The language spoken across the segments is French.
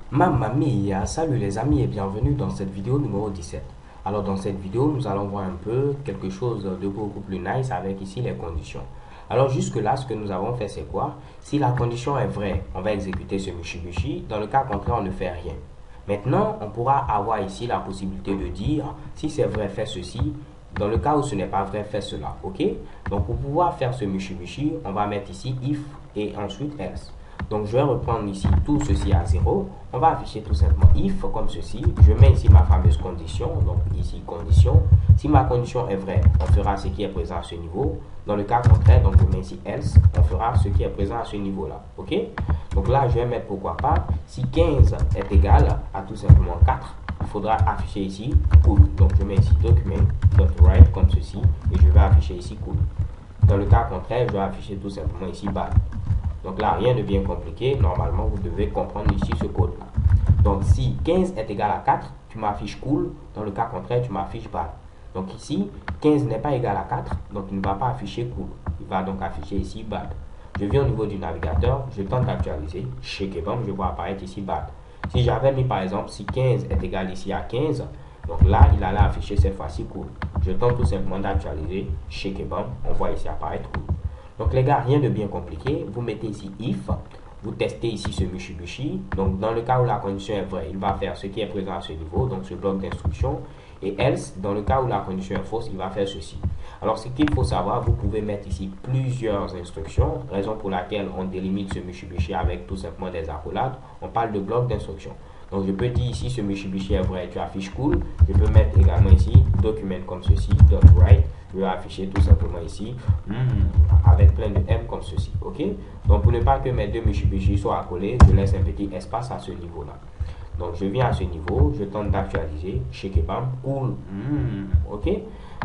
Mamma mia, salut les amis et bienvenue dans cette vidéo numéro 17. Alors dans cette vidéo, nous allons voir un peu quelque chose de beaucoup plus nice avec ici les conditions. Alors jusque là, ce que nous avons fait c'est quoi? Si la condition est vraie, on va exécuter ce Mushibushi. Dans le cas contraire, on ne fait rien. Maintenant, on pourra avoir ici la possibilité de dire si c'est vrai, fais ceci. Dans le cas où ce n'est pas vrai, fais cela. Ok? Donc pour pouvoir faire ce Mushibushi, on va mettre ici if et ensuite else. Donc je vais reprendre ici tout ceci à 0. On va afficher tout simplement if comme ceci. Je mets ici ma fameuse condition. Donc ici condition. Si ma condition est vraie, on fera ce qui est présent à ce niveau. Dans le cas contraire, donc je mets ici else, on fera ce qui est présent à ce niveau-là. Ok? Donc là, je vais mettre pourquoi pas. Si 15 est égal à tout simplement 4, il faudra afficher ici cool. Donc je mets ici document.write comme ceci. Et je vais afficher ici cool. Dans le cas contraire, je vais afficher tout simplement ici bad. Donc là, rien de bien compliqué. Normalement, vous devez comprendre ici ce code-là. Donc si 15 est égal à 4, tu m'affiches cool. Dans le cas contraire, tu m'affiches bad. Donc ici, 15 n'est pas égal à 4, donc il ne va pas afficher cool. Il va donc afficher ici bad. Je viens au niveau du navigateur, je tente d'actualiser. Shake et bam, je vois apparaître ici bad. Si j'avais mis par exemple, si 15 est égal ici à 15, donc là, il allait afficher cette fois-ci cool. Je tente tout simplement d'actualiser. Shake et bam, on voit ici apparaître cool. Donc les gars, rien de bien compliqué. Vous mettez ici if. Vous testez ici ce Mushibushi. Donc dans le cas où la condition est vraie, il va faire ce qui est présent à ce niveau, donc ce bloc d'instruction. Et else, dans le cas où la condition est fausse, il va faire ceci. Alors ce qu'il faut savoir, vous pouvez mettre ici plusieurs instructions, raison pour laquelle on délimite ce Mushibushi avec tout simplement des accolades. On parle de bloc d'instruction. Donc je peux dire ici ce Mushibushi est vrai, tu affiches cool. Je peux mettre également ici document comme ceci, .write. Je vais afficher tout simplement ici avec plein de M comme ceci. Ok? Donc pour ne pas que mes deux Mushibushi soient accolés, je laisse un petit espace à ce niveau-là. Donc je viens à ce niveau, je tente d'actualiser, shake et bam, cool. Ok?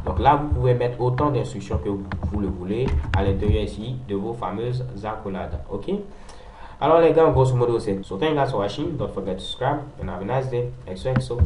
Donc là, vous pouvez mettre autant d'instructions que vous le voulez à l'intérieur ici de vos fameuses accolades. Ok? Alors les gars, grosso modo, c'est so thank you guys for watching. Don't forget to subscribe and have a nice day. XOXO.